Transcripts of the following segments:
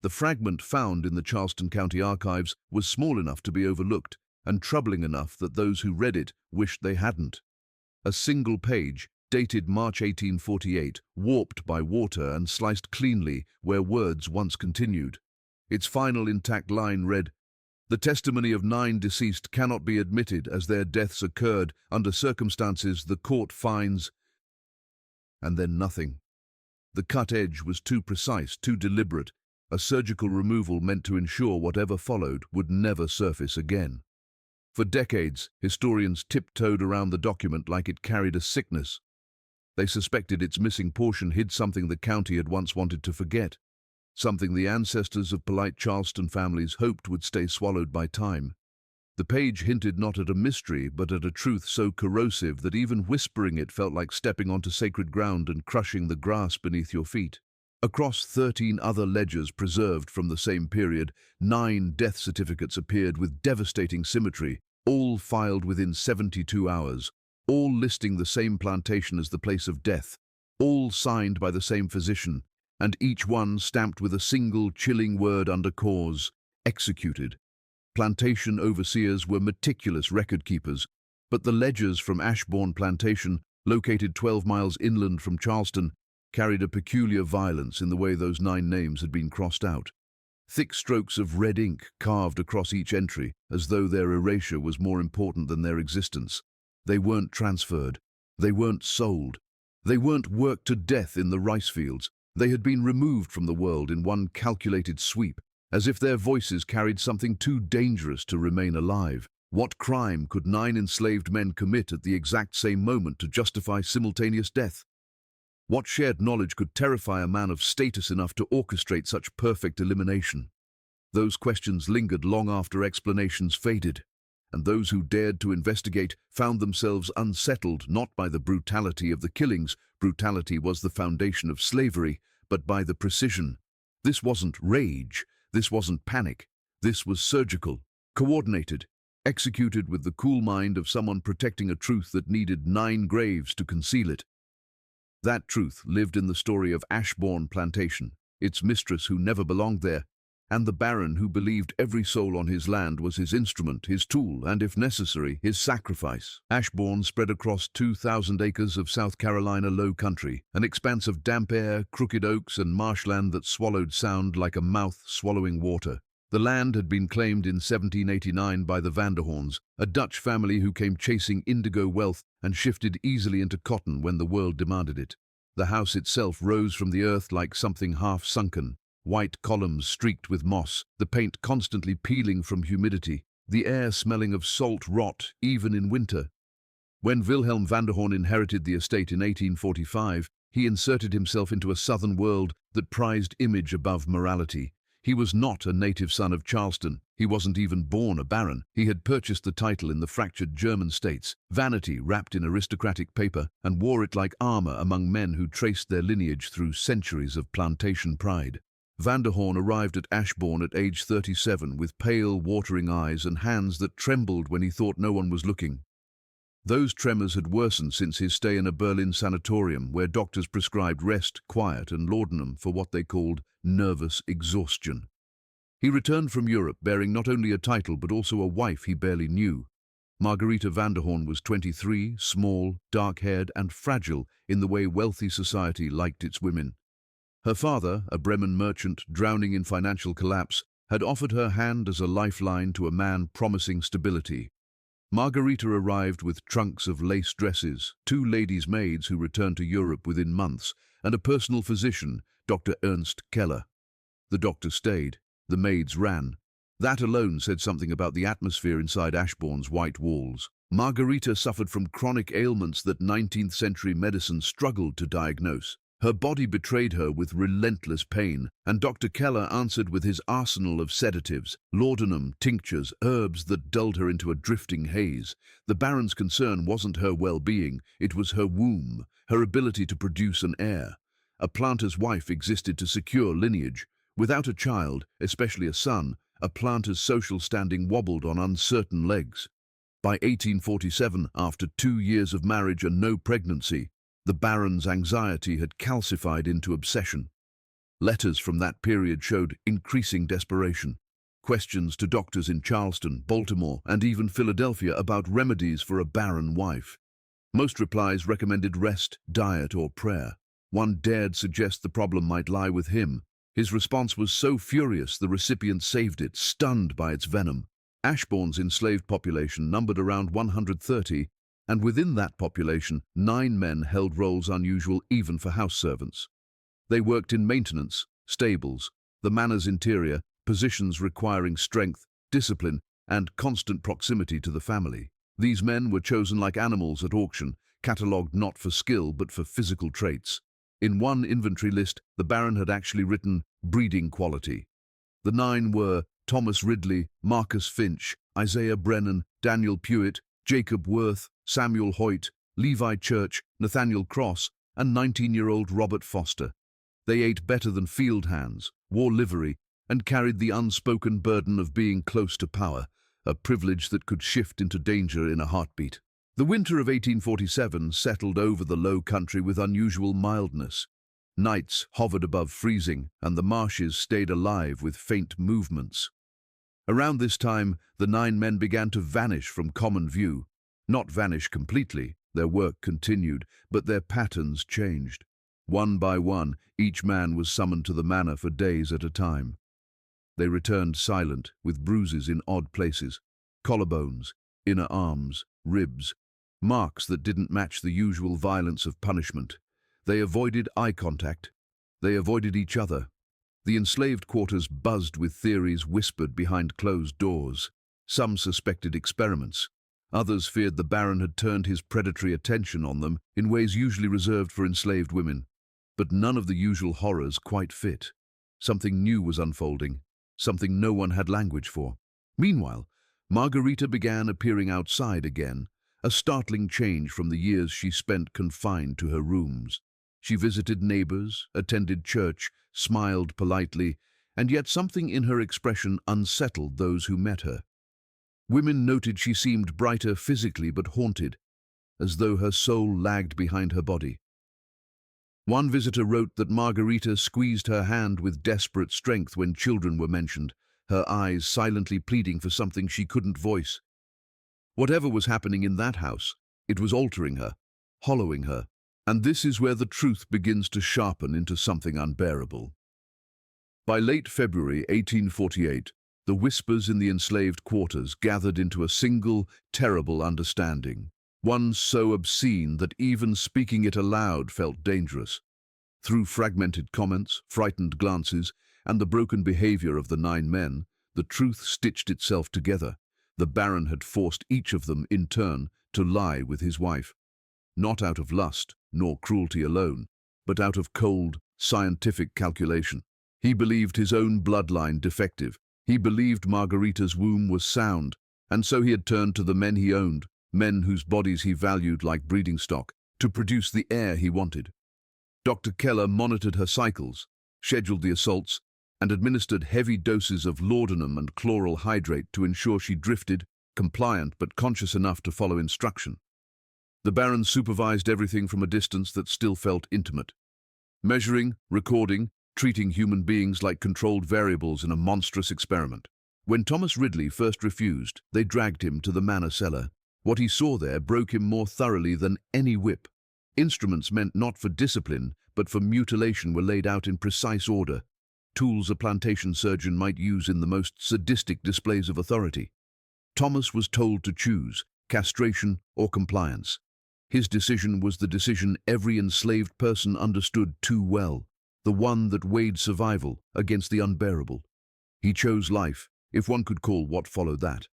The fragment found in the Charleston County archives was small enough to be overlooked and troubling enough that those who read it wished they hadn't. A single page, dated March 1848, warped by water and sliced cleanly where words once continued. Its final intact line read, "The testimony of 9 deceased cannot be admitted as their deaths occurred under circumstances the court finds," and then nothing. The cut edge was too precise, too deliberate, a surgical removal meant to ensure whatever followed would never surface again. For decades, historians tiptoed around the document like it carried a sickness. They suspected its missing portion hid something the county had once wanted to forget, something the ancestors of polite Charleston families hoped would stay swallowed by time. The page hinted not at a mystery, but at a truth so corrosive that even whispering it felt like stepping onto sacred ground and crushing the grass beneath your feet. Across 13 other ledgers preserved from the same period, 9 death certificates appeared with devastating symmetry, all filed within 72 hours, all listing the same plantation as the place of death, all signed by the same physician, and each one stamped with a single chilling word under cause: executed. Plantation overseers were meticulous record keepers, but the ledgers from Ashborne Plantation, located 12 miles inland from Charleston, carried a peculiar violence in the way those 9 names had been crossed out. Thick strokes of red ink carved across each entry, as though their erasure was more important than their existence. They weren't transferred. They weren't sold. They weren't worked to death in the rice fields. They had been removed from the world in one calculated sweep, as if their voices carried something too dangerous to remain alive. What crime could 9 enslaved men commit at the exact same moment to justify simultaneous death? What shared knowledge could terrify a man of status enough to orchestrate such perfect elimination? Those questions lingered long after explanations faded, and those who dared to investigate found themselves unsettled not by the brutality of the killings — brutality was the foundation of slavery — but by the precision. This wasn't rage, this wasn't panic, this was surgical, coordinated, executed with the cool mind of someone protecting a truth that needed 9 graves to conceal it. That truth lived in the story of Ashborne Plantation, its mistress who never belonged there, and the baron who believed every soul on his land was his instrument, his tool, and, if necessary, his sacrifice. Ashborne spread across 2,000 acres of South Carolina low country, an expanse of damp air, crooked oaks, and marshland that swallowed sound like a mouth swallowing water. The land had been claimed in 1789 by the Vanderhorns, a Dutch family who came chasing indigo wealth and shifted easily into cotton when the world demanded it. The house itself rose from the earth like something half-sunken, white columns streaked with moss, the paint constantly peeling from humidity, the air smelling of salt rot even in winter. When Wilhelm Vanderhorn inherited the estate in 1845, he inserted himself into a southern world that prized image above morality. He was not a native son of Charleston. He wasn't even born a baron. He had purchased the title in the fractured German states, vanity wrapped in aristocratic paper, and wore it like armor among men who traced their lineage through centuries of plantation pride. Vanderhorn arrived at Ashborne at age 37 with pale, watering eyes and hands that trembled when he thought no one was looking. Those tremors had worsened since his stay in a Berlin sanatorium where doctors prescribed rest, quiet, and laudanum for what they called nervous exhaustion. He returned from Europe bearing not only a title but also a wife he barely knew. Margarita Vanderhorn was 23, small, dark-haired, and fragile in the way wealthy society liked its women. Her father, a Bremen merchant drowning in financial collapse, had offered her hand as a lifeline to a man promising stability. Margarita arrived with trunks of lace dresses, 2 ladies' maids who returned to Europe within months, and a personal physician, Dr. Ernst Keller. The doctor stayed. The maids ran. That alone said something about the atmosphere inside Ashbourne's white walls. Margarita suffered from chronic ailments that 19th-century medicine struggled to diagnose. Her body betrayed her with relentless pain, and Dr. Keller answered with his arsenal of sedatives, laudanum, tinctures, herbs that dulled her into a drifting haze. The baron's concern wasn't her well-being, it was her womb, her ability to produce an heir. A planter's wife existed to secure lineage. Without a child, especially a son, a planter's social standing wobbled on uncertain legs. By 1847, after 2 years of marriage and no pregnancy, the baron's anxiety had calcified into obsession. Letters from that period showed increasing desperation. Questions to doctors in Charleston, Baltimore, and even Philadelphia about remedies for a barren wife. Most replies recommended rest, diet, or prayer. One dared suggest the problem might lie with him. His response was so furious the recipient saved it, stunned by its venom. Ashbourne's enslaved population numbered around 130, and within that population, 9 men held roles unusual even for house servants. They worked in maintenance, stables, the manor's interior, positions requiring strength, discipline, and constant proximity to the family. These men were chosen like animals at auction, catalogued not for skill but for physical traits. In one inventory list, the Baron had actually written breeding quality. The 9 were Thomas Ridley, Marcus Finch, Isaiah Brennan, Daniel Pewitt, Jacob Worth, Samuel Hoyt, Levi Church, Nathaniel Cross, and 19-year-old Robert Foster. They ate better than field hands, wore livery, and carried the unspoken burden of being close to power, a privilege that could shift into danger in a heartbeat. The winter of 1847 settled over the low country with unusual mildness. Nights hovered above freezing, and the marshes stayed alive with faint movements. Around this time, the 9 men began to vanish from common view. Not vanish completely, their work continued, but their patterns changed. One by one, each man was summoned to the manor for days at a time. They returned silent, with bruises in odd places, collarbones, inner arms, ribs, marks that didn't match the usual violence of punishment. They avoided eye contact. They avoided each other. The enslaved quarters buzzed with theories whispered behind closed doors. Some suspected experiments. Others feared the Baron had turned his predatory attention on them in ways usually reserved for enslaved women. But none of the usual horrors quite fit. Something new was unfolding, something no one had language for. Meanwhile, Margarita began appearing outside again, a startling change from the years she spent confined to her rooms. She visited neighbors, attended church, smiled politely, and yet something in her expression unsettled those who met her. Women noted she seemed brighter physically but haunted, as though her soul lagged behind her body. One visitor wrote that Margarita squeezed her hand with desperate strength when children were mentioned, her eyes silently pleading for something she couldn't voice. Whatever was happening in that house, it was altering her, hollowing her, and this is where the truth begins to sharpen into something unbearable. By late February 1848, the whispers in the enslaved quarters gathered into a single, terrible understanding, one so obscene that even speaking it aloud felt dangerous. Through fragmented comments, frightened glances, and the broken behavior of the 9 men, the truth stitched itself together. The Baron had forced each of them, in turn, to lie with his wife. Not out of lust, nor cruelty alone, but out of cold, scientific calculation. He believed his own bloodline defective. He believed Margarita's womb was sound, and so he had turned to the men he owned, men whose bodies he valued like breeding stock, to produce the heir he wanted. Dr. Keller monitored her cycles, scheduled the assaults, and administered heavy doses of laudanum and chloral hydrate to ensure she drifted, compliant but conscious enough to follow instruction. The Baron supervised everything from a distance that still felt intimate, measuring, recording, treating human beings like controlled variables in a monstrous experiment. When Thomas Ridley first refused, they dragged him to the manor cellar. What he saw there broke him more thoroughly than any whip. Instruments meant not for discipline, but for mutilation were laid out in precise order, tools a plantation surgeon might use in the most sadistic displays of authority. Thomas was told to choose castration or compliance. His decision was the decision every enslaved person understood too well, the one that weighed survival against the unbearable. He chose life, if one could call what followed that.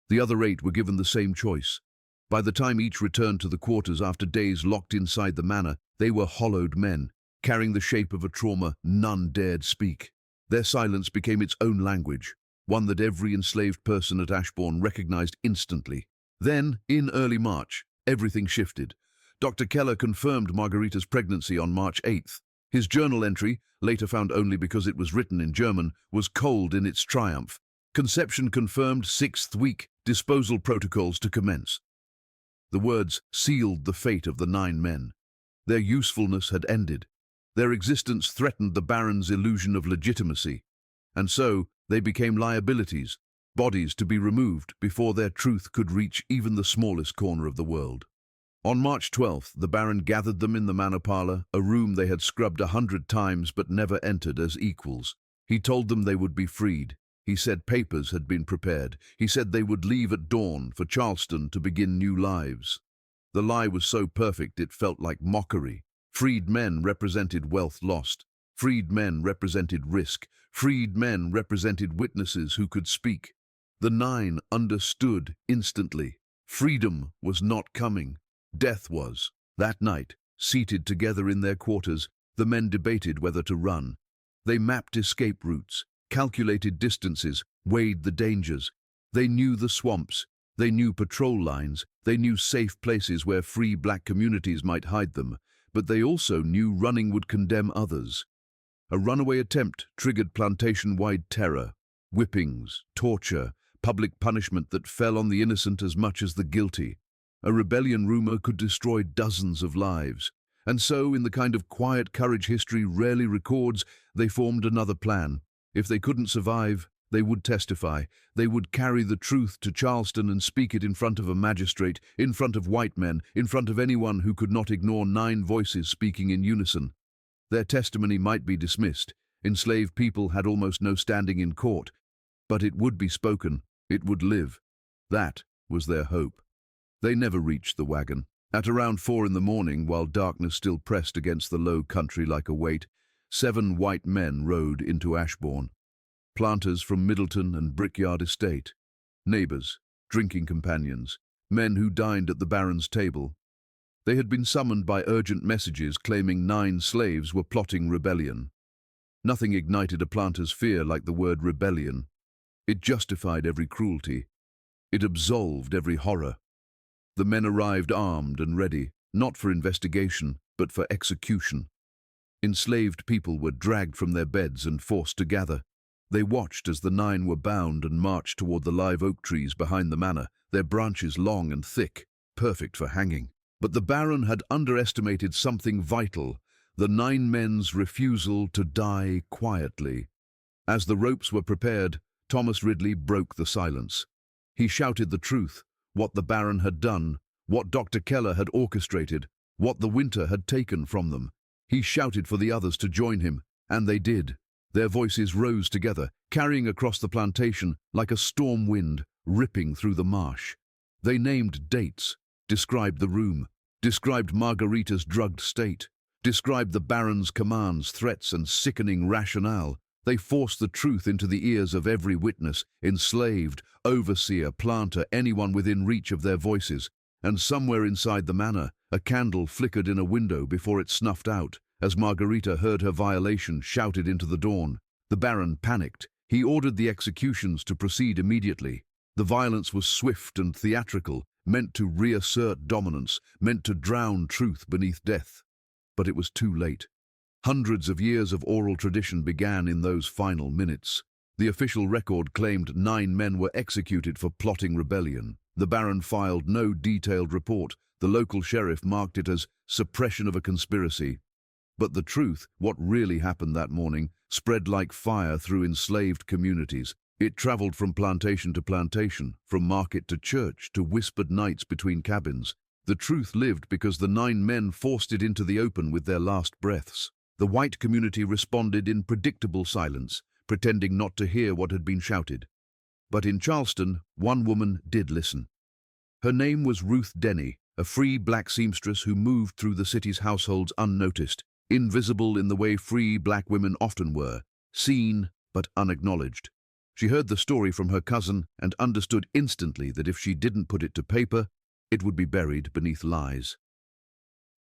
The other 8 were given the same choice. By the time each returned to the quarters after days locked inside the manor, they were hollowed men, carrying the shape of a trauma none dared speak. Their silence became its own language, one that every enslaved person at Ashbourne recognized instantly. Then, in early March, everything shifted. Dr. Keller confirmed Margarita's pregnancy on March 8th. His journal entry, later found only because it was written in German, was cold in its triumph. Conception confirmed, 6th week, disposal protocols to commence. The words sealed the fate of the 9 men. Their usefulness had ended. Their existence threatened the barons' illusion of legitimacy, and so they became liabilities, bodies to be removed before their truth could reach even the smallest corner of the world. On March 12th, the baron gathered them in the manor parlour, a room they had scrubbed 100 times but never entered as equals. He told them they would be freed. He said papers had been prepared. He said they would leave at dawn for Charleston to begin new lives. The lie was so perfect it felt like mockery. Freed men represented wealth lost. Freed men represented risk. Freed men represented witnesses who could speak. The 9 understood instantly. Freedom was not coming. Death was. That night, seated together in their quarters, the men debated whether to run. They mapped escape routes, calculated distances, weighed the dangers. They knew the swamps. They knew patrol lines. They knew safe places where free black communities might hide them. But they also knew running would condemn others. A runaway attempt triggered plantation-wide terror, whippings, torture, public punishment that fell on the innocent as much as the guilty. A rebellion rumor could destroy dozens of lives. And so, in the kind of quiet courage history rarely records, they formed another plan. If they couldn't survive, they would testify. They would carry the truth to Charleston and speak it in front of a magistrate, in front of white men, in front of anyone who could not ignore 9 voices speaking in unison. Their testimony might be dismissed. Enslaved people had almost no standing in court. But it would be spoken. It would live. That was their hope. They never reached the wagon. At around 4 in the morning, while darkness still pressed against the low country like a weight, 7 white men rode into Ashborne. Planters from Middleton and Brickyard Estate. Neighbours, drinking companions, men who dined at the baron's table. They had been summoned by urgent messages claiming 9 slaves were plotting rebellion. Nothing ignited a planter's fear like the word rebellion. It justified every cruelty. It absolved every horror. The men arrived armed and ready, not for investigation, but for execution. Enslaved people were dragged from their beds and forced to gather. They watched as the 9 were bound and marched toward the live oak trees behind the manor, their branches long and thick, perfect for hanging. But the baron had underestimated something vital, the 9 men's refusal to die quietly. As the ropes were prepared, Thomas Ridley broke the silence. He shouted the truth, what the baron had done, what Dr. Keller had orchestrated, what the winter had taken from them. He shouted for the others to join him, and they did. Their voices rose together, carrying across the plantation like a storm wind, ripping through the marsh. They named dates, described the room, described Margarita's drugged state, described the baron's commands, threats, and sickening rationale. They forced the truth into the ears of every witness, enslaved, overseer, planter, anyone within reach of their voices. And somewhere inside the manor, a candle flickered in a window before it snuffed out, as Margarita heard her violation shouted into the dawn. The baron panicked. He ordered the executions to proceed immediately. The violence was swift and theatrical, meant to reassert dominance, meant to drown truth beneath death. But it was too late. Hundreds of years of oral tradition began in those final minutes. The official record claimed 9 men were executed for plotting rebellion. The baron filed no detailed report. The local sheriff marked it as suppression of a conspiracy. But the truth, what really happened that morning, spread like fire through enslaved communities. It traveled from plantation to plantation, from market to church, to whispered nights between cabins. The truth lived because the 9 men forced it into the open with their last breaths. The white community responded in predictable silence, pretending not to hear what had been shouted. But in Charleston, one woman did listen. Her name was Ruth Denny, a free black seamstress who moved through the city's households unnoticed, invisible in the way free black women often were, seen but unacknowledged. She heard the story from her cousin and understood instantly that if she didn't put it to paper, it would be buried beneath lies.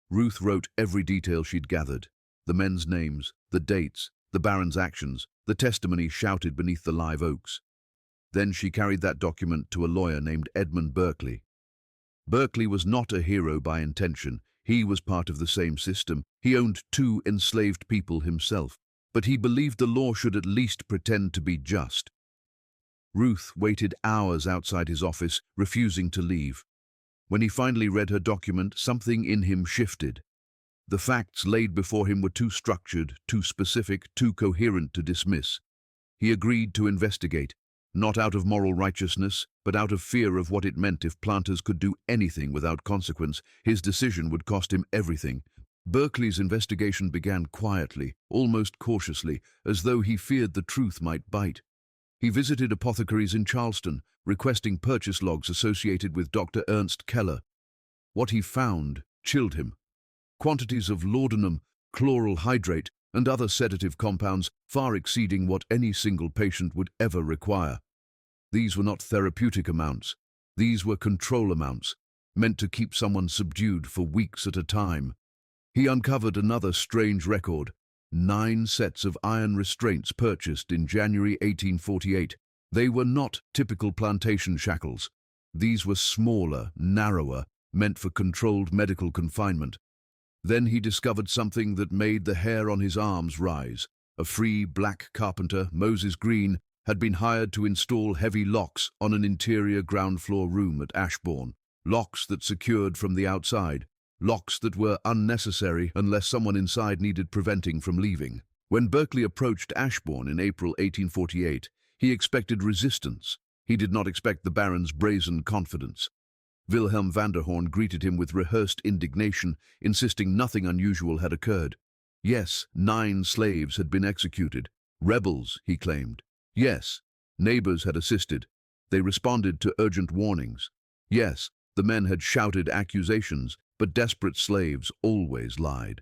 Ruth wrote every detail she'd gathered. The men's names, the dates, the baron's actions, the testimony shouted beneath the live oaks. Then she carried that document to a lawyer named Edmund Berkeley. Berkeley was not a hero by intention. He was part of the same system. He owned 2 enslaved people himself, but he believed the law should at least pretend to be just. Ruth waited hours outside his office, refusing to leave. When he finally read her document, something in him shifted. The facts laid before him were too structured, too specific, too coherent to dismiss. He agreed to investigate, not out of moral righteousness, but out of fear of what it meant if planters could do anything without consequence. His decision would cost him everything. Berkeley's investigation began quietly, almost cautiously, as though he feared the truth might bite. He visited apothecaries in Charleston, requesting purchase logs associated with Dr. Ernst Keller. What he found chilled him. Quantities of laudanum, chloral hydrate, and other sedative compounds far exceeding what any single patient would ever require. These were not therapeutic amounts. These were control amounts, meant to keep someone subdued for weeks at a time. He uncovered another strange record: 9 sets of iron restraints purchased in January 1848. They were not typical plantation shackles. These were smaller, narrower, meant for controlled medical confinement. Then he discovered something that made the hair on his arms rise. A free black carpenter, Moses Green, had been hired to install heavy locks on an interior ground-floor room at Ashborne. Locks that secured from the outside. Locks that were unnecessary unless someone inside needed preventing from leaving. When Berkeley approached Ashborne in April 1848, he expected resistance. He did not expect the Baron's brazen confidence. Wilhelm Vanderhorn greeted him with rehearsed indignation, insisting nothing unusual had occurred. Yes, 9 slaves had been executed. Rebels, he claimed. Yes, neighbors had assisted. They responded to urgent warnings. Yes, the men had shouted accusations, but desperate slaves always lied.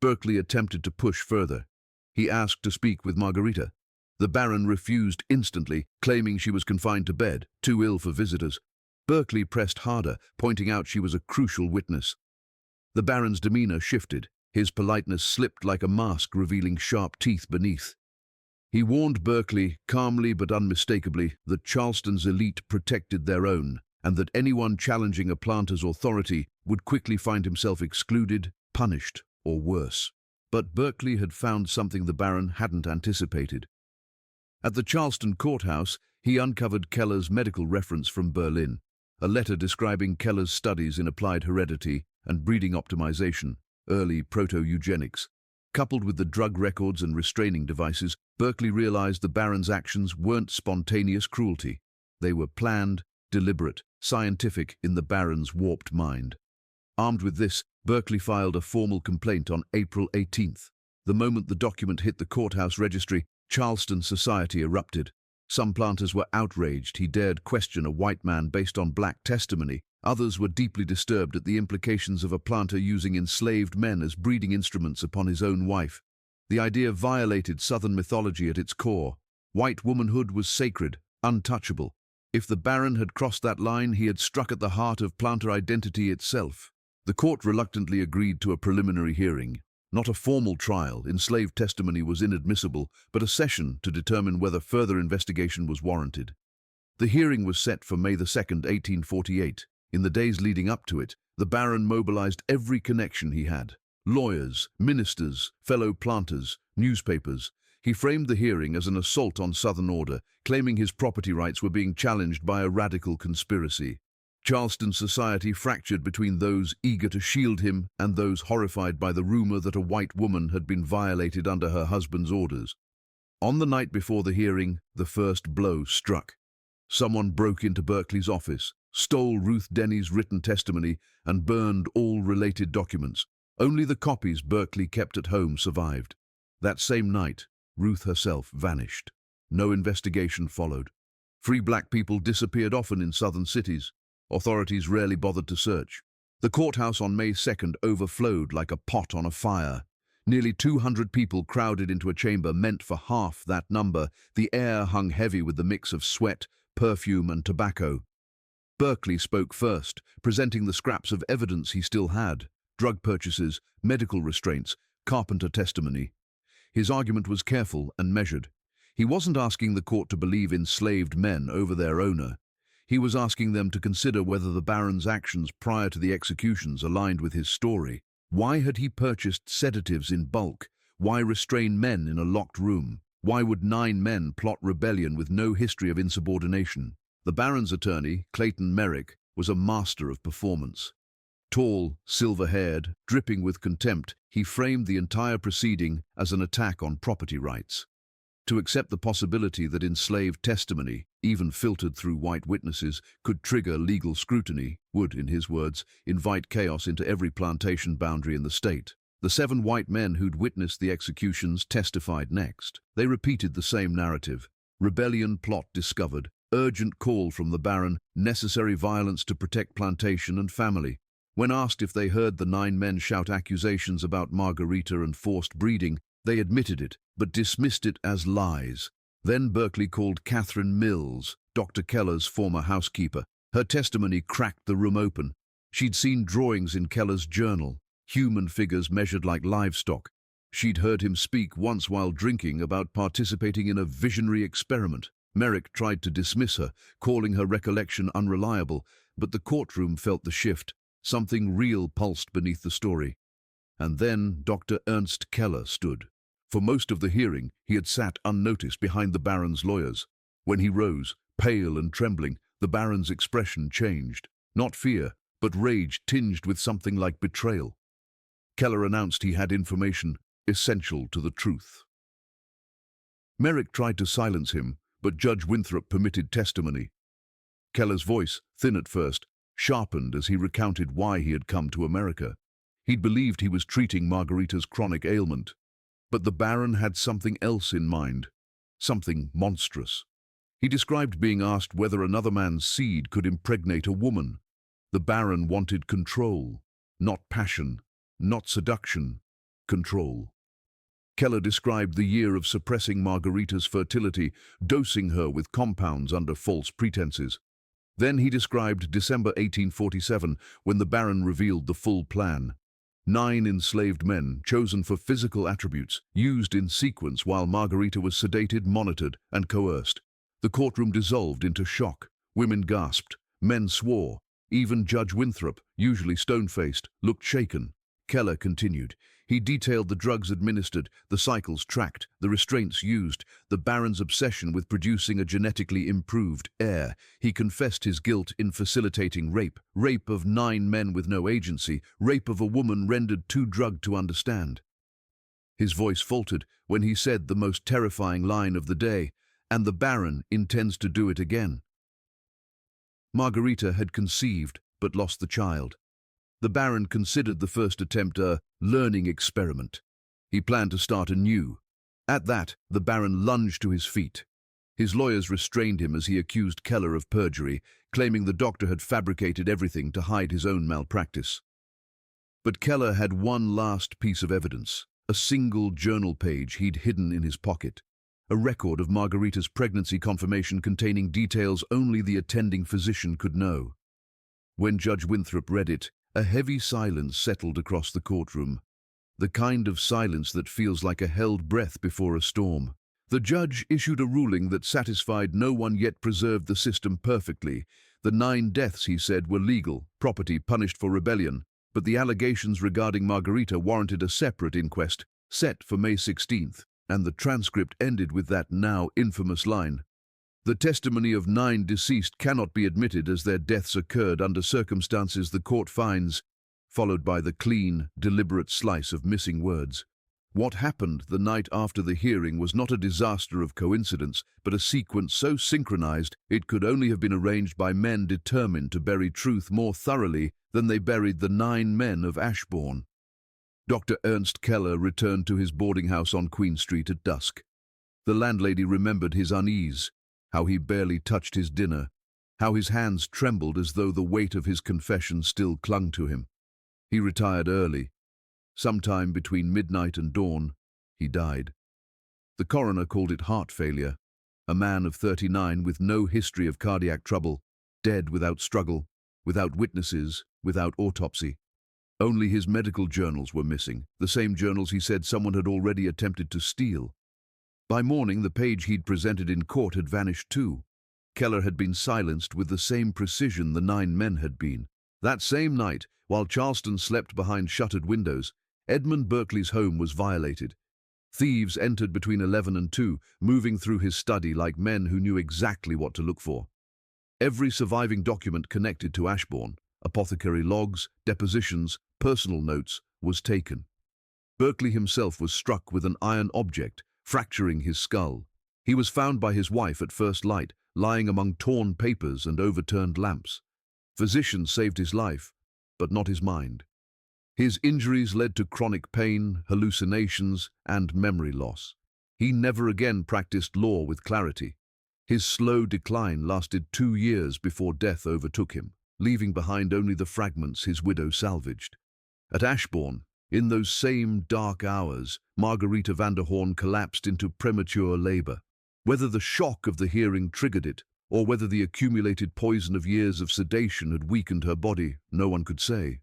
Berkeley attempted to push further. He asked to speak with Margarita. The Baron refused instantly, claiming she was confined to bed, too ill for visitors. Berkeley pressed harder, pointing out she was a crucial witness. The Baron's demeanor shifted. His politeness slipped like a mask, revealing sharp teeth beneath. He warned Berkeley, calmly but unmistakably, that Charleston's elite protected their own, and that anyone challenging a planter's authority would quickly find himself excluded, punished, or worse. But Berkeley had found something the Baron hadn't anticipated. At the Charleston courthouse, he uncovered Keller's medical reference from Berlin, a letter describing Keller's studies in applied heredity and breeding optimization, early proto-eugenics. Coupled with the drug records and restraining devices, Berkeley realized the Baron's actions weren't spontaneous cruelty. They were planned, deliberate, scientific in the Baron's warped mind. Armed with this, Berkeley filed a formal complaint on April 18th. The moment the document hit the courthouse registry, Charleston society erupted. Some planters were outraged he dared question a white man based on black testimony. Others were deeply disturbed at the implications of a planter using enslaved men as breeding instruments upon his own wife. The idea violated Southern mythology at its core. White womanhood was sacred, untouchable. If the Baron had crossed that line, he had struck at the heart of planter identity itself. The court reluctantly agreed to a preliminary hearing. Not a formal trial, enslaved testimony was inadmissible, but a session to determine whether further investigation was warranted. The hearing was set for May 2, 1848. In the days leading up to it, the Baron mobilized every connection he had. Lawyers, ministers, fellow planters, newspapers. He framed the hearing as an assault on Southern order, claiming his property rights were being challenged by a radical conspiracy. Charleston society fractured between those eager to shield him and those horrified by the rumor that a white woman had been violated under her husband's orders. On the night before the hearing, the first blow struck. Someone broke into Berkeley's office, stole Ruth Denny's written testimony, and burned all related documents. Only the copies Berkeley kept at home survived. That same night, Ruth herself vanished. No investigation followed. Free black people disappeared often in southern cities. Authorities rarely bothered to search. The courthouse on May 2nd overflowed like a pot on a fire. Nearly 200 people crowded into a chamber meant for half that number. The air hung heavy with the mix of sweat, perfume, and tobacco. Berkeley spoke first, presenting the scraps of evidence he still had: drug purchases, medical restraints, carpenter testimony. His argument was careful and measured. He wasn't asking the court to believe enslaved men over their owner. He was asking them to consider whether the Baron's actions prior to the executions aligned with his story. Why had he purchased sedatives in bulk? Why restrain men in a locked room? Why would 9 men plot rebellion with no history of insubordination? The Baron's attorney, Clayton Merrick, was a master of performance. Tall, silver-haired, dripping with contempt, he framed the entire proceeding as an attack on property rights. To accept the possibility that enslaved testimony, even filtered through white witnesses, could trigger legal scrutiny would, in his words, invite chaos into every plantation boundary in the state. The 7 white men who'd witnessed the executions testified next. They repeated the same narrative. Rebellion plot discovered, urgent call from the barren, necessary violence to protect plantation and family. When asked if they heard the 9 men shout accusations about Margarita and forced breeding, they admitted it, but dismissed it as lies. Then Berkeley called Catherine Mills, Dr. Keller's former housekeeper. Her testimony cracked the room open. She'd seen drawings in Keller's journal, human figures measured like livestock. She'd heard him speak once while drinking about participating in a visionary experiment. Merrick tried to dismiss her, calling her recollection unreliable, but the courtroom felt the shift. Something real pulsed beneath the story. And then Dr. Ernst Keller stood. For most of the hearing, he had sat unnoticed behind the Baron's lawyers. When he rose, pale and trembling, the Baron's expression changed. Not fear, but rage tinged with something like betrayal. Keller announced he had information essential to the truth. Merrick tried to silence him, but Judge Winthrop permitted testimony. Keller's voice, thin at first, sharpened as he recounted why he had come to America. He'd believed he was treating Margarita's chronic ailment, but the Baron had something else in mind, something monstrous. He described being asked whether another man's seed could impregnate a woman. The Baron wanted control, not passion, not seduction, control. Keller described the year of suppressing Margarita's fertility, dosing her with compounds under false pretenses. Then he described December 1847, when the Baron revealed the full plan. 9 enslaved men, chosen for physical attributes, used in sequence while Margarita was sedated, monitored, and coerced. The courtroom dissolved into shock. Women gasped. Men swore. Even Judge Winthrop, usually stone-faced, looked shaken. Keller continued. He detailed the drugs administered, the cycles tracked, the restraints used, the Baron's obsession with producing a genetically improved heir. He confessed his guilt in facilitating rape of 9 men with no agency, rape of a woman rendered too drugged to understand. His voice faltered when he said the most terrifying line of the day, and the Baron intends to do it again. Margarita had conceived, but lost the child. The Baron considered the first attempt a learning experiment. He planned to start anew. At that, the Baron lunged to his feet. His lawyers restrained him as he accused Keller of perjury, claiming the doctor had fabricated everything to hide his own malpractice. But Keller had one last piece of evidence, a single journal page he'd hidden in his pocket, a record of Margarita's pregnancy confirmation containing details only the attending physician could know. When Judge Winthrop read it, a heavy silence settled across the courtroom, the kind of silence that feels like a held breath before a storm. The judge issued a ruling that satisfied no one yet preserved the system perfectly. The 9 deaths, he said, were legal, property punished for rebellion, but the allegations regarding Margarita warranted a separate inquest, set for May 16th, and the transcript ended with that now infamous line. The testimony of 9 deceased cannot be admitted as their deaths occurred under circumstances the court finds, followed by the clean, deliberate slice of missing words. What happened the night after the hearing was not a disaster of coincidence, but a sequence so synchronized it could only have been arranged by men determined to bury truth more thoroughly than they buried the 9 men of Ashborne. Dr. Ernst Keller returned to his boarding house on Queen Street at dusk. The landlady remembered his unease, how he barely touched his dinner, how his hands trembled as though the weight of his confession still clung to him. He retired early. Sometime between midnight and dawn, he died. The coroner called it heart failure. A man of 39 with no history of cardiac trouble, dead without struggle, without witnesses, without autopsy. Only his medical journals were missing, the same journals he said someone had already attempted to steal. By morning, the page he'd presented in court had vanished too. Keller had been silenced with the same precision the 9 men had been. That same night, while Charleston slept behind shuttered windows, Edmund Berkeley's home was violated. Thieves entered between 11 and 2, moving through his study like men who knew exactly what to look for. Every surviving document connected to Ashborne, apothecary logs, depositions, personal notes, was taken. Berkeley himself was struck with an iron object, fracturing his skull. He was found by his wife at first light, lying among torn papers and overturned lamps. Physicians saved his life, but not his mind. His injuries led to chronic pain, hallucinations, and memory loss. He never again practiced law with clarity. His slow decline lasted 2 years before death overtook him, leaving behind only the fragments his widow salvaged. At Ashborne, in those same dark hours, Margarita Vanderhorn collapsed into premature labor. Whether the shock of the hearing triggered it, or whether the accumulated poison of years of sedation had weakened her body, no one could say.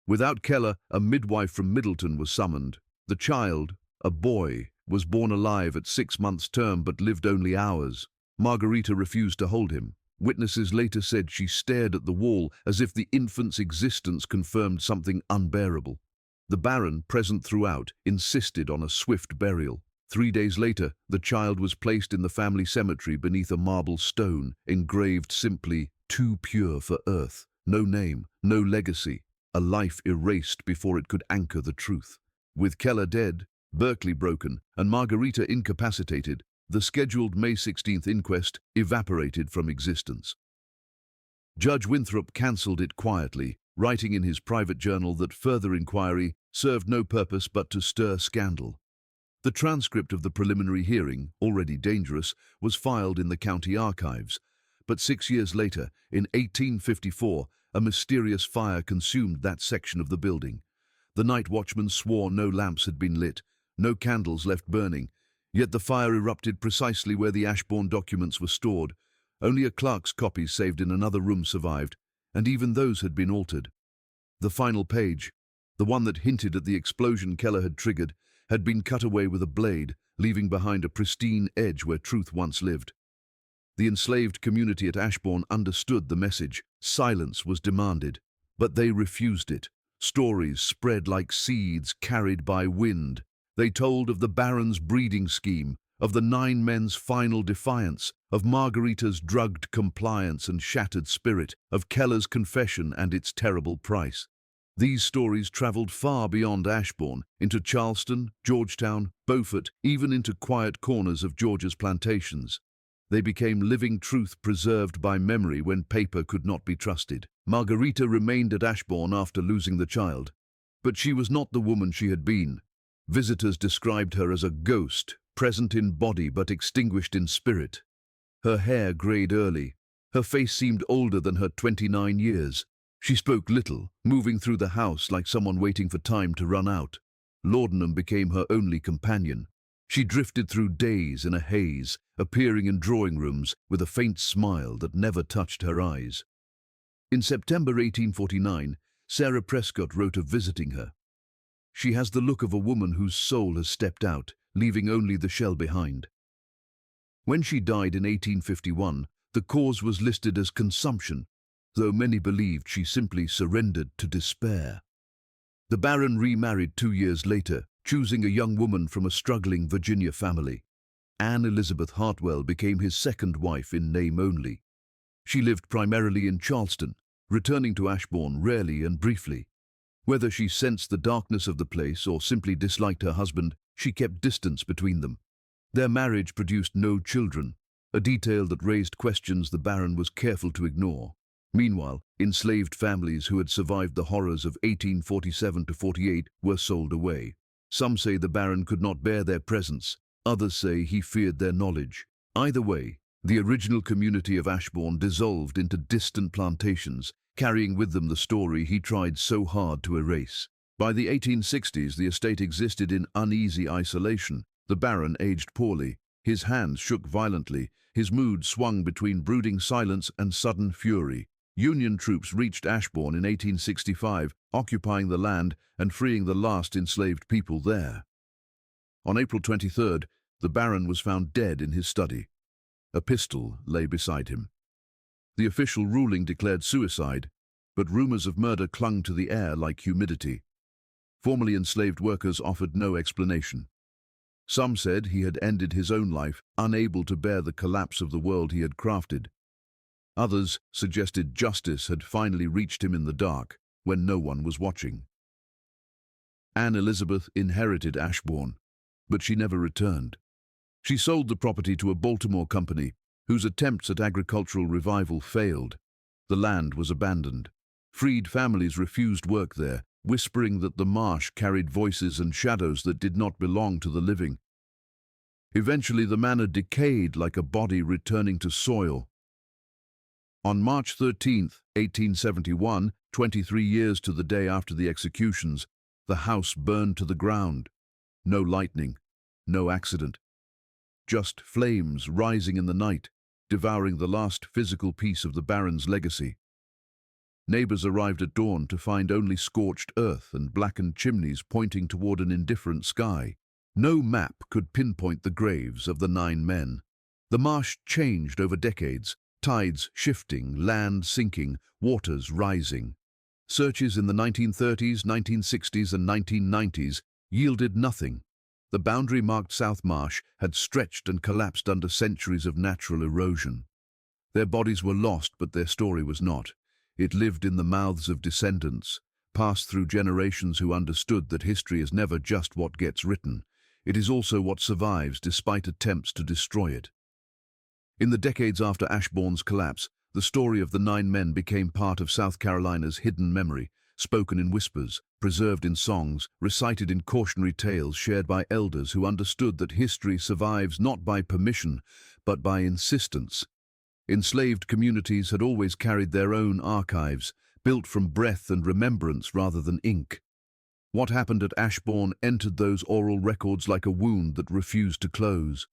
Without Keller, a midwife from Middleton was summoned. The child, a boy, was born alive at 6 months' term but lived only hours. Margarita refused to hold him. Witnesses later said she stared at the wall as if the infant's existence confirmed something unbearable. The Baron, present throughout, insisted on a swift burial. 3 days later, the child was placed in the family cemetery beneath a marble stone, engraved simply, "Too pure for earth." No name, no legacy, a life erased before it could anchor the truth. With Keller dead, Berkeley broken, and Margarita incapacitated, the scheduled May 16th inquest evaporated from existence. Judge Winthrop cancelled it quietly, writing in his private journal that further inquiry served no purpose but to stir scandal. The transcript of the preliminary hearing, already dangerous, was filed in the county archives, but 6 years later, in 1854, a mysterious fire consumed that section of the building. The night watchman swore no lamps had been lit, no candles left burning, yet the fire erupted precisely where the Ashborne documents were stored. Only a clerk's copy saved in another room survived, and even those had been altered. The final page, the one that hinted at the explosion Keller had triggered, had been cut away with a blade, leaving behind a pristine edge where truth once lived. The enslaved community at Ashborne understood the message. Silence was demanded, but they refused it. Stories spread like seeds carried by wind. They told of the Baron's breeding scheme, of the 9 men's final defiance, of Margarita's drugged compliance and shattered spirit, of Keller's confession and its terrible price. These stories travelled far beyond Ashborne, into Charleston, Georgetown, Beaufort, even into quiet corners of Georgia's plantations. They became living truth preserved by memory when paper could not be trusted. Margarita remained at Ashborne after losing the child, but she was not the woman she had been. Visitors described her as a ghost, present in body but extinguished in spirit. Her hair greyed early. Her face seemed older than her 29 years. She spoke little, moving through the house like someone waiting for time to run out. Laudanum became her only companion. She drifted through days in a haze, appearing in drawing rooms with a faint smile that never touched her eyes. In September 1849, Sarah Prescott wrote of visiting her. She has the look of a woman whose soul has stepped out, leaving only the shell behind. When she died in 1851, the cause was listed as consumption, though many believed she simply surrendered to despair. The Baron remarried 2 years later, choosing a young woman from a struggling Virginia family. Anne Elizabeth Hartwell became his second wife in name only. She lived primarily in Charleston, returning to Ashborne rarely and briefly. Whether she sensed the darkness of the place or simply disliked her husband, she kept distance between them. Their marriage produced no children, a detail that raised questions the Baron was careful to ignore. Meanwhile, enslaved families who had survived the horrors of 1847 to 48 were sold away. Some say the Baron could not bear their presence, others say he feared their knowledge. Either way, the original community of Ashborne dissolved into distant plantations, carrying with them the story he tried so hard to erase. By the 1860s, the estate existed in uneasy isolation. The Baron aged poorly. His hands shook violently. His mood swung between brooding silence and sudden fury. Union troops reached Ashborne in 1865, occupying the land and freeing the last enslaved people there. On April 23rd, the Baron was found dead in his study. A pistol lay beside him. The official ruling declared suicide, but rumors of murder clung to the air like humidity. Formerly enslaved workers offered no explanation. Some said he had ended his own life, unable to bear the collapse of the world he had crafted. Others suggested justice had finally reached him in the dark, when no one was watching. Anne Elizabeth inherited Ashborne, but she never returned. She sold the property to a Baltimore company whose attempts at agricultural revival failed. The land was abandoned. Freed families refused work there, whispering that the marsh carried voices and shadows that did not belong to the living. Eventually, the manor decayed like a body returning to soil. On March 13, 1871, 23 years to the day after the executions, the house burned to the ground. No lightning, no accident. Just flames rising in the night, devouring the last physical piece of the Baron's legacy. Neighbors arrived at dawn to find only scorched earth and blackened chimneys pointing toward an indifferent sky. No map could pinpoint the graves of the 9 men. The marsh changed over decades, tides shifting, land sinking, waters rising. Searches in the 1930s, 1960s, and 1990s yielded nothing. The boundary-marked South Marsh had stretched and collapsed under centuries of natural erosion. Their bodies were lost, but their story was not. It lived in the mouths of descendants, passed through generations who understood that history is never just what gets written. It is also what survives despite attempts to destroy it. In the decades after Ashbourne's collapse, the story of the 9 men became part of South Carolina's hidden memory, spoken in whispers, preserved in songs, recited in cautionary tales shared by elders who understood that history survives not by permission, but by insistence. Enslaved communities had always carried their own archives, built from breath and remembrance rather than ink. What happened at Ashbourne entered those oral records like a wound that refused to close.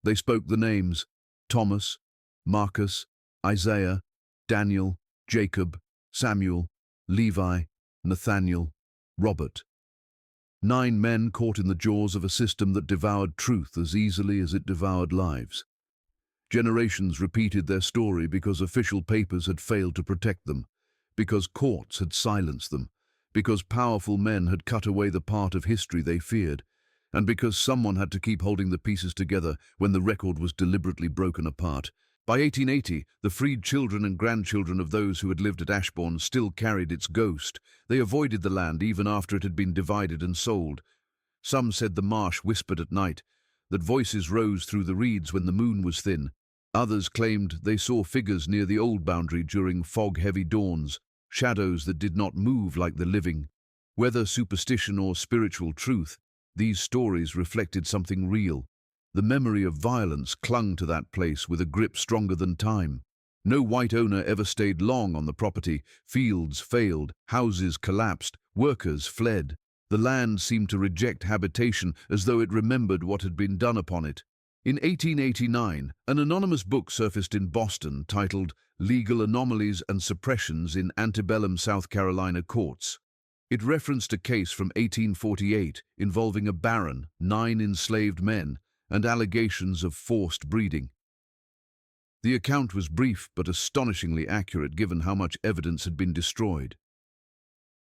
They spoke the names: Thomas, Marcus, Isaiah, Daniel, Jacob, Samuel, Levi, Nathaniel, Robert. 9 men caught in the jaws of a system that devoured truth as easily as it devoured lives. Generations repeated their story because official papers had failed to protect them, because courts had silenced them, because powerful men had cut away the part of history they feared, and because someone had to keep holding the pieces together when the record was deliberately broken apart. By 1880, the freed children and grandchildren of those who had lived at Ashbourne still carried its ghost. They avoided the land even after it had been divided and sold. Some said the marsh whispered at night, that voices rose through the reeds when the moon was thin. Others claimed they saw figures near the old boundary during fog-heavy dawns, shadows that did not move like the living. Whether superstition or spiritual truth, these stories reflected something real. The memory of violence clung to that place with a grip stronger than time. No white owner ever stayed long on the property. Fields failed, houses collapsed, workers fled. The land seemed to reject habitation as though it remembered what had been done upon it. In 1889, an anonymous book surfaced in Boston titled Legal Anomalies and Suppressions in Antebellum South Carolina Courts. It referenced a case from 1848 involving a barren, 9 enslaved men, and allegations of forced breeding. The account was brief but astonishingly accurate given how much evidence had been destroyed.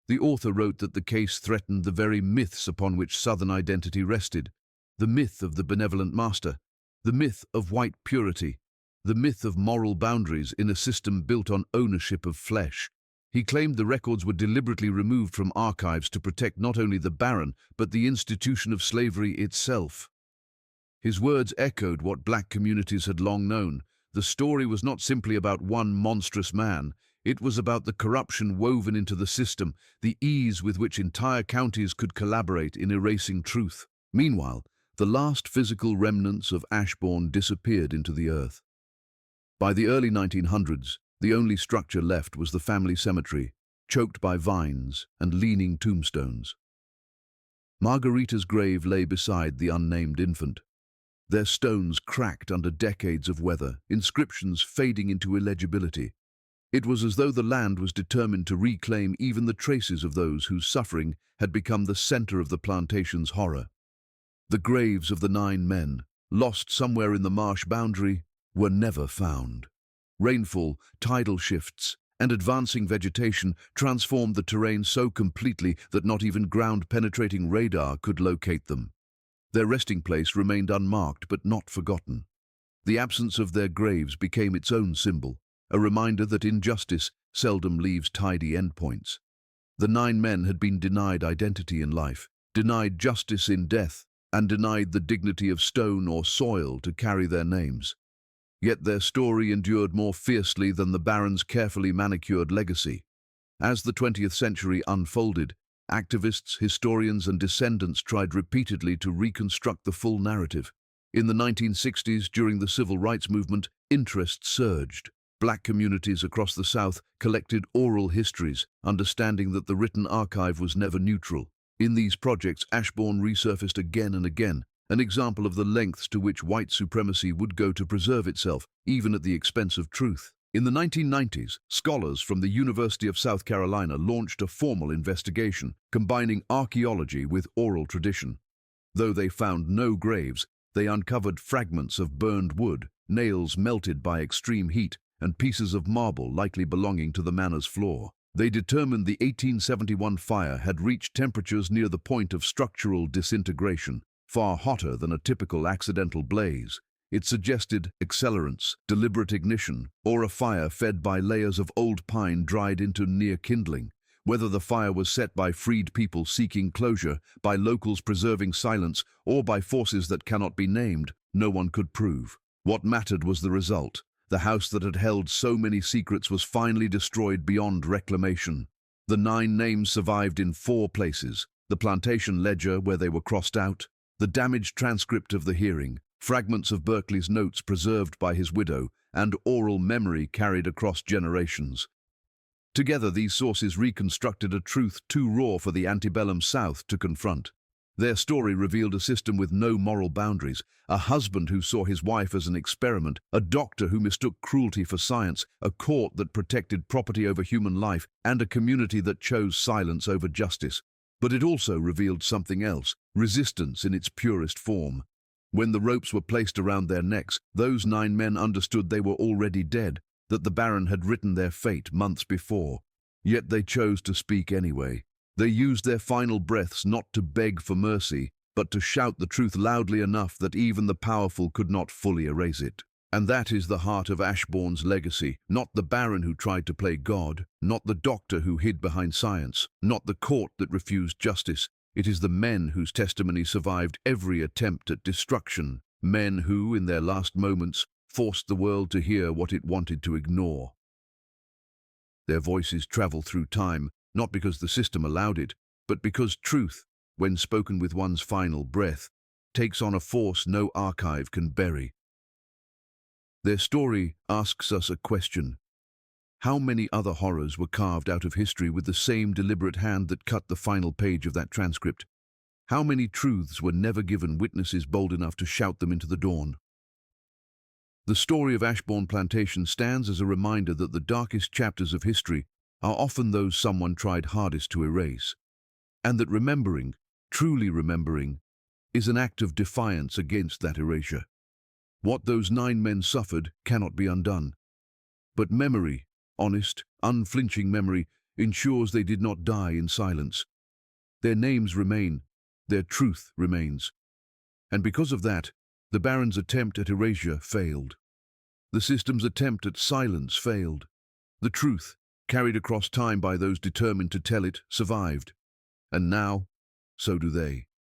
The author wrote that the case threatened the very myths upon which Southern identity rested: the myth of the benevolent master, the myth of white purity, the myth of moral boundaries in a system built on ownership of flesh. He claimed the records were deliberately removed from archives to protect not only the Baron, but the institution of slavery itself. His words echoed what black communities had long known. The story was not simply about one monstrous man. It was about the corruption woven into the system, the ease with which entire counties could collaborate in erasing truth. Meanwhile, the last physical remnants of Ashbourne disappeared into the earth. By the early 1900s, the only structure left was the family cemetery, choked by vines and leaning tombstones. Margarita's grave lay beside the unnamed infant. Their stones cracked under decades of weather, inscriptions fading into illegibility. It was as though the land was determined to reclaim even the traces of those whose suffering had become the center of the plantation's horror. The graves of the 9 men, lost somewhere in the marsh boundary, were never found. Rainfall, tidal shifts, and advancing vegetation transformed the terrain so completely that not even ground-penetrating radar could locate them. Their resting place remained unmarked but not forgotten. The absence of their graves became its own symbol, a reminder that injustice seldom leaves tidy endpoints. The 9 men had been denied identity in life, denied justice in death, and denied the dignity of stone or soil to carry their names. Yet their story endured more fiercely than the Baron's carefully manicured legacy. As the 20th century unfolded, activists, historians, and descendants tried repeatedly to reconstruct the full narrative. In the 1960s, during the civil rights movement, interest surged. Black communities across the South collected oral histories, understanding that the written archive was never neutral. In these projects, Ashborne resurfaced again and again, an example of the lengths to which white supremacy would go to preserve itself, even at the expense of truth. In the 1990s, scholars from the University of South Carolina launched a formal investigation, combining archaeology with oral tradition. Though they found no graves, they uncovered fragments of burned wood, nails melted by extreme heat, and pieces of marble likely belonging to the manor's floor. They determined the 1871 fire had reached temperatures near the point of structural disintegration, far hotter than a typical accidental blaze. It suggested accelerants, deliberate ignition, or a fire fed by layers of old pine dried into near kindling. Whether the fire was set by freed people seeking closure, by locals preserving silence, or by forces that cannot be named, no one could prove. What mattered was the result. The house that had held so many secrets was finally destroyed beyond reclamation. The 9 names survived in 4 places: the plantation ledger where they were crossed out, the damaged transcript of the hearing, fragments of Berkeley's notes preserved by his widow, and oral memory carried across generations. Together, these sources reconstructed a truth too raw for the antebellum South to confront. Their story revealed a system with no moral boundaries, a husband who saw his wife as an experiment, a doctor who mistook cruelty for science, a court that protected property over human life, and a community that chose silence over justice. But it also revealed something else: resistance in its purest form. When the ropes were placed around their necks, those 9 men understood they were already dead, that the Baron had written their fate months before. Yet they chose to speak anyway. They used their final breaths not to beg for mercy, but to shout the truth loudly enough that even the powerful could not fully erase it. And that is the heart of Ashbourne's legacy, not the Baron who tried to play God, not the doctor who hid behind science, not the court that refused justice. It is the men whose testimony survived every attempt at destruction, men who, in their last moments, forced the world to hear what it wanted to ignore. Their voices travel through time, not because the system allowed it, but because truth, when spoken with one's final breath, takes on a force no archive can bury. Their story asks us a question. How many other horrors were carved out of history with the same deliberate hand that cut the final page of that transcript? How many truths were never given witnesses bold enough to shout them into the dawn? The story of Ashborne Plantation stands as a reminder that the darkest chapters of history are often those someone tried hardest to erase, and that remembering, truly remembering, is an act of defiance against that erasure. What those 9 men suffered cannot be undone. But memory, honest, unflinching memory, ensures they did not die in silence. Their names remain, their truth remains. And because of that, the Baron's attempt at erasure failed. The system's attempt at silence failed. The truth, carried across time by those determined to tell it, survived. And now, so do they.